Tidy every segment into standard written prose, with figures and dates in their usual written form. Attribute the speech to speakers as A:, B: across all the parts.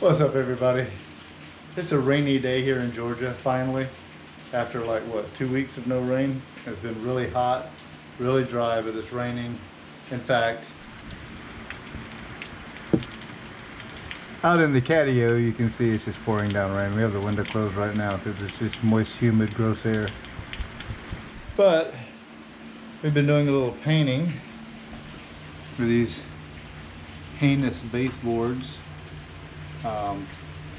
A: What's up, everybody? It's a rainy day here in Georgia, finally. After like, what, 2 weeks of no rain? It's been really hot, really dry, but it's raining. In fact, out in the catio, you can see it's just pouring down rain. We have the window closed right now because it's just moist, humid, gross air. But we've been doing a little painting for these heinous baseboards.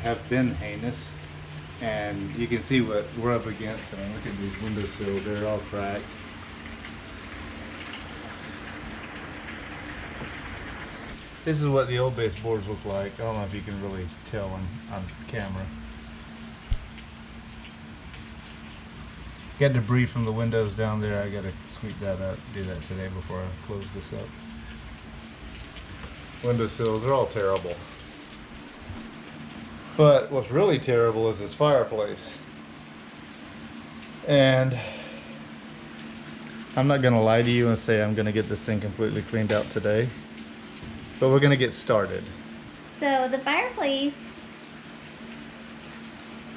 A: Have been heinous, and you can see what we're up against. I mean, look at these windowsills, they're all cracked. This is what the old baseboards look like. I don't know if you can really tell on camera. Got debris from the windows down there. I gotta sweep that up, do that today before I close this up. Windowsills, they're all terrible. But what's really terrible is this fireplace. And I'm not gonna lie to you and say I'm gonna get this thing completely cleaned out today, but we're gonna get started.
B: So the fireplace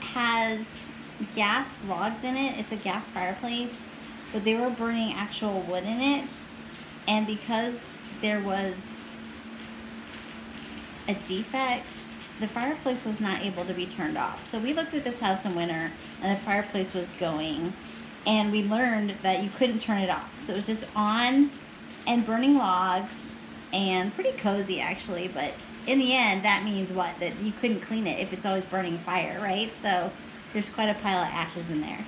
B: has gas logs in it. It's a gas fireplace, but they were burning actual wood in it. And because there was a defect, the fireplace was not able to be turned off. So we looked at this house in winter and the fireplace was going, and we learned that you couldn't turn it off. So it was just on and burning logs and pretty cozy actually, but in the end that means what? That you couldn't clean it if it's always burning fire, right? So there's quite a pile of ashes in there.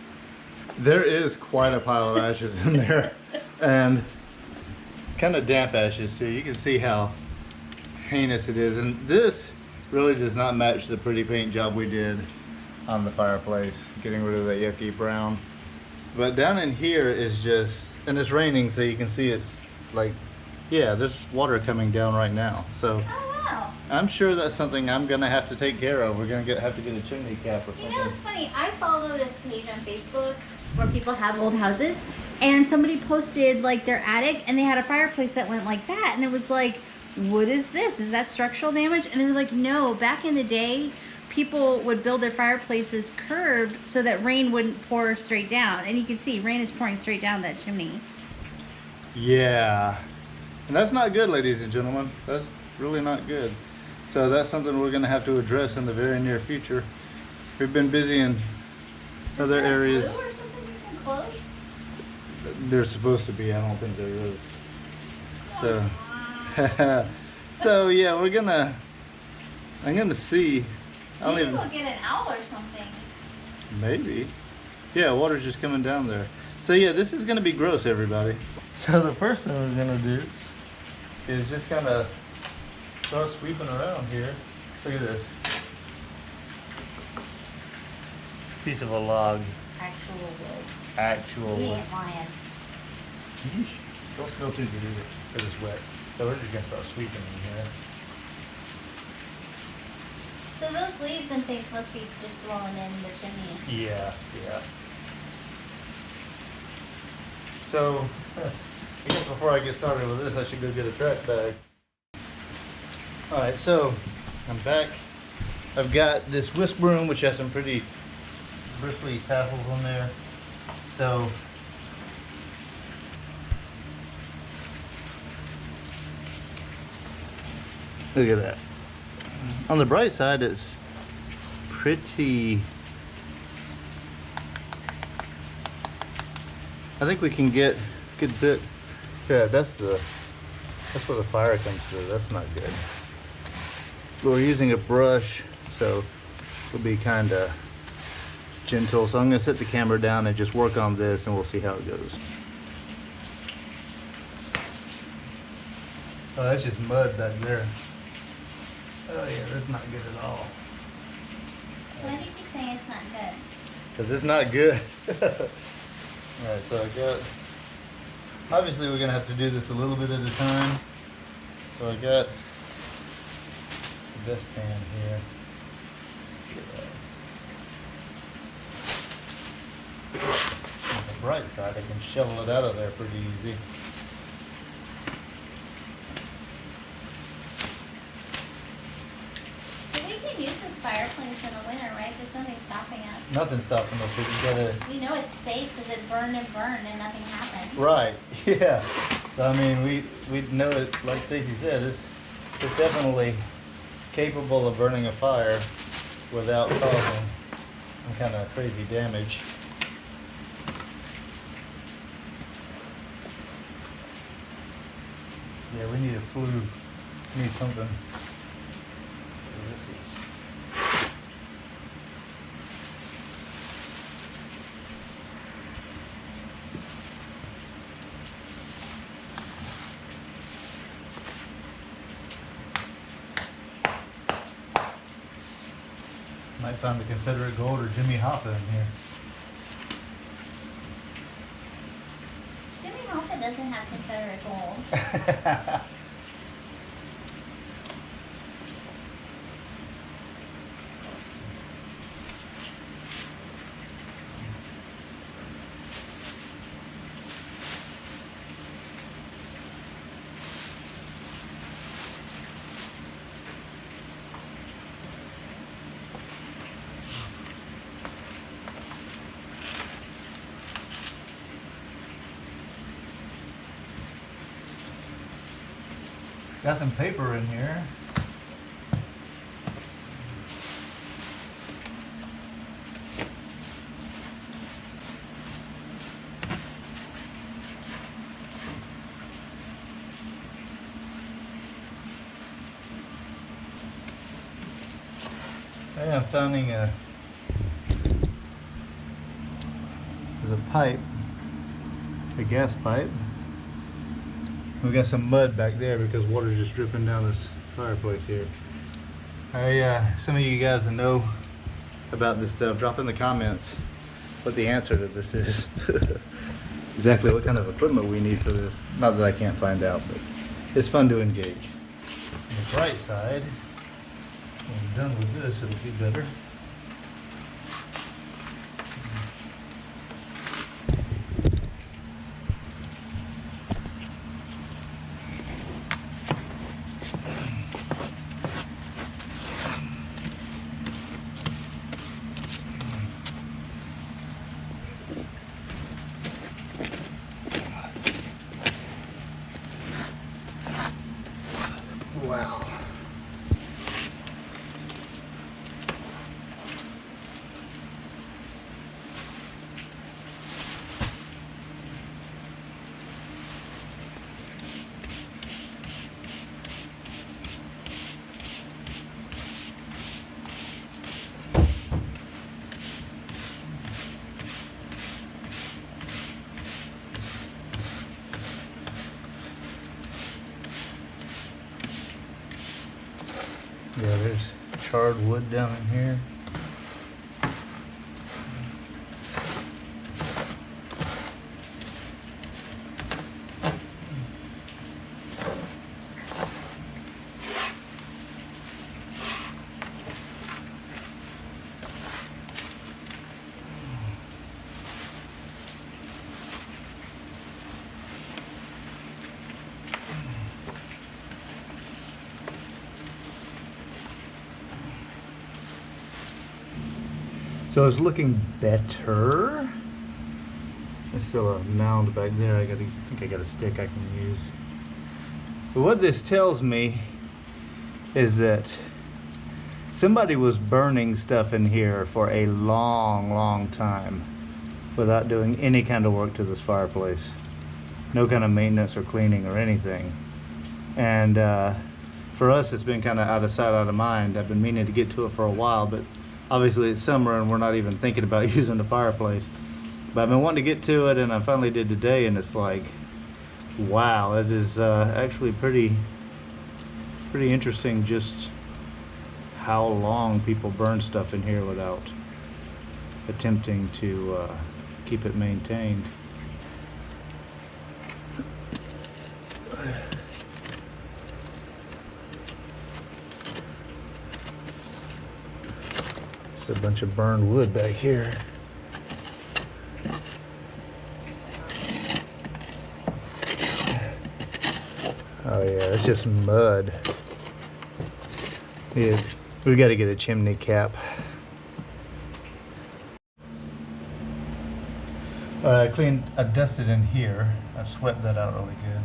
A: There is quite a pile of ashes in there, and kind of damp ashes too. You can see how heinous it is, and this really does not match the pretty paint job we did on the fireplace, getting rid of that yucky brown. But down in here is just, and it's raining, so you can see it's like, yeah, there's water coming down right now. So
B: Oh wow.
A: I'm sure that's something I'm gonna have to take care of. We're gonna have to get a chimney cap or
B: You
A: something.
B: know, it's funny. I follow this page on Facebook where people have old houses, and somebody posted like their attic, and they had a fireplace that went like that, and it was like, what is this? Is that structural damage? And they're like, no. Back in the day, people would build their fireplaces curved so that rain wouldn't pour straight down, and you can see rain is pouring straight down that chimney.
A: Yeah, and that's not good, ladies and gentlemen. That's really not good. So that's something we're gonna have to address in the very near future. We've been busy in other areas.
B: Glue or something you can close?
A: There's supposed to be. I don't think there is. So, so yeah, I'm gonna see. I don't
B: Maybe
A: even.
B: we'll get an owl or something.
A: Maybe. Yeah, water's just coming down there. So yeah, this is gonna be gross, everybody. So the first thing we're gonna do is just kind of start sweeping around here. Look at this. Piece of a log.
B: Actual wood.
A: Actual
B: We
A: wood.
B: ain't lying.
A: Yeesh. Don't spill too good either, because it's wet. So we're just gonna start sweeping in here.
B: So those leaves and things must be just blowing in the chimney.
A: Yeah, yeah. So, I guess before I get started with this, I should go get a trash bag. Alright, so, I'm back. I've got this whisk broom, which has some pretty bristly tassels on there. So, look at that. On the bright side, it's pretty. I think we can get a good bit. Yeah, that's where the fire comes through. That's not good. But we're using a brush, so we'll be kind of gentle. So I'm going to set the camera down and just work on this, and we'll see how it goes. Oh, that's just mud back there. Oh yeah, that's not good at all.
B: Why do you keep saying it's not good?
A: Because it's not good. Alright, so I got, obviously we're going to have to do this a little bit at a time. So I got the dustpan here. On the bright side, I can shovel it out of there pretty easy.
B: So we can can use this fireplace in the winter, right? There's nothing stopping us.
A: Nothing's stopping us. We just gotta.
B: We know it's safe because it burned and nothing happened.
A: Right. Yeah. So, I mean, we know it. Like Stacy said, it's definitely capable of burning a fire without causing some kind of crazy damage. Yeah, we need a flue. We need something. This is. Might find the Confederate gold or Jimmy Hoffa in here.
B: Jimmy Hoffa doesn't have Confederate gold.
A: Got some paper in here. Hey, I'm finding there's a pipe, a gas pipe. We got some mud back there because water's just dripping down this fireplace here. Some of you guys that know about this stuff, drop in the comments what the answer to this is. Exactly what kind of equipment we need for this. Not that I can't find out, but it's fun to engage. On the bright side, when we're done with this, it'll be better. Wow. Yeah, there's charred wood down in here. So it's looking better. There's still a mound back there. I think I got a stick I can use. But what this tells me is that somebody was burning stuff in here for a long, long time without doing any kind of work to this fireplace. No kind of maintenance or cleaning or anything. And for us, it's been kind of out of sight, out of mind. I've been meaning to get to it for a while, but obviously it's summer and we're not even thinking about using the fireplace. But I've been wanting to get to it, and I finally did today, and it's like, wow, it is actually pretty interesting just how long people burn stuff in here without attempting to keep it maintained. A bunch of burned wood back here. Oh yeah, it's just mud. We got to get a chimney cap. I dusted in here. I swept that out really good.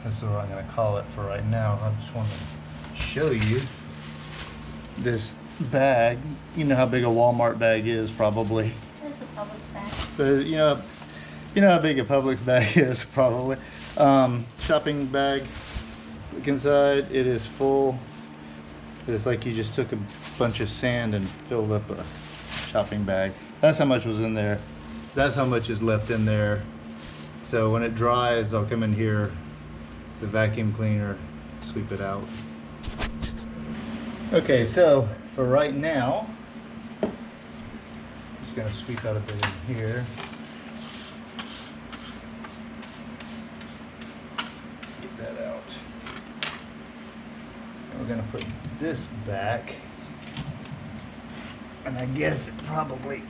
A: This is what I'm going to call it for right now. I just want to show you this bag. You know how big a Walmart bag is, probably.
B: That's a Publix bag.
A: But you know how big a Publix bag is, probably. Shopping bag. Look inside. It is full. It's like you just took a bunch of sand and filled up a shopping bag. That's how much was in there. That's how much is left in there. So when it dries, I'll come in here, the vacuum cleaner, sweep it out. Okay, so for right now, I'm just gonna sweep out a bit in here. Get that out. And we're gonna put this back. And I guess it probably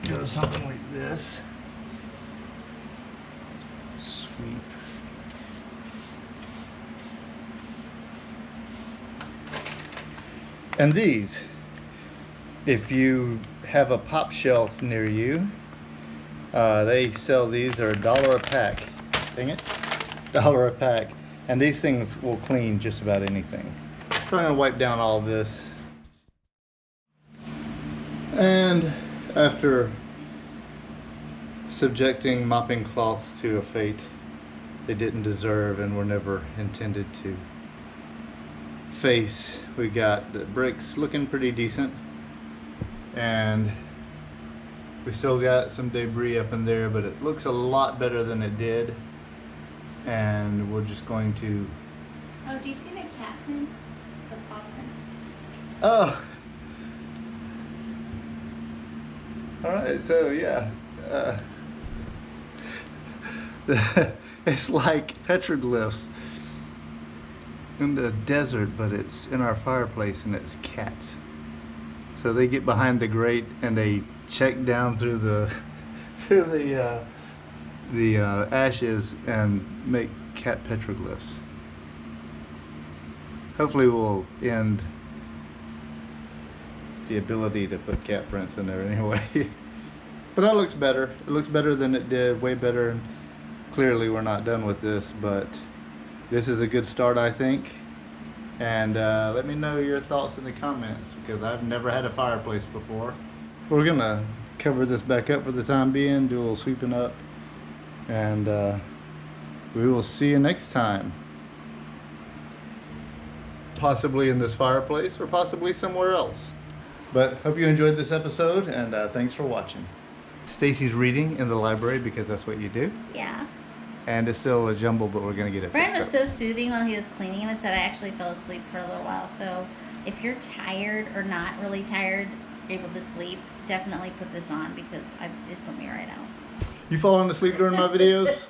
A: goes something like this. Sweep. And these, if you have a pop shelf near you, they sell these. They're $1 a pack. Dang it, $1 a pack. And these things will clean just about anything. So I'm gonna wipe down all this. And after subjecting mopping cloths to a fate they didn't deserve and were never intended to face, we got the bricks looking pretty decent, and we still got some debris up in there, but it looks a lot better than it did. And we're just going to...
B: Oh, do you see the cat prints? The paw prints?
A: Oh! Alright, so yeah. It's like petroglyphs in the desert, but it's in our fireplace, and it's cats. So they get behind the grate and they check down through the ashes and make cat petroglyphs. Hopefully we'll end the ability to put cat prints in there anyway. But that looks better. It looks better than it did, way better. Clearly we're not done with this, but this is a good start, I think. And let me know your thoughts in the comments, because I've never had a fireplace before. We're gonna cover this back up for the time being, do a little sweeping up, and we will see you next time. Possibly in this fireplace, or possibly somewhere else. But hope you enjoyed this episode, and thanks for watching. Stacy's reading in the library because that's what you do.
B: Yeah.
A: And it's still a jumble, but we're gonna get it
B: Brian was
A: fixed up.
B: so soothing while he was cleaning this that I actually fell asleep for a little while. So if you're tired or not really tired, able to sleep, definitely put this on, because it put me right out.
A: You falling asleep during my videos?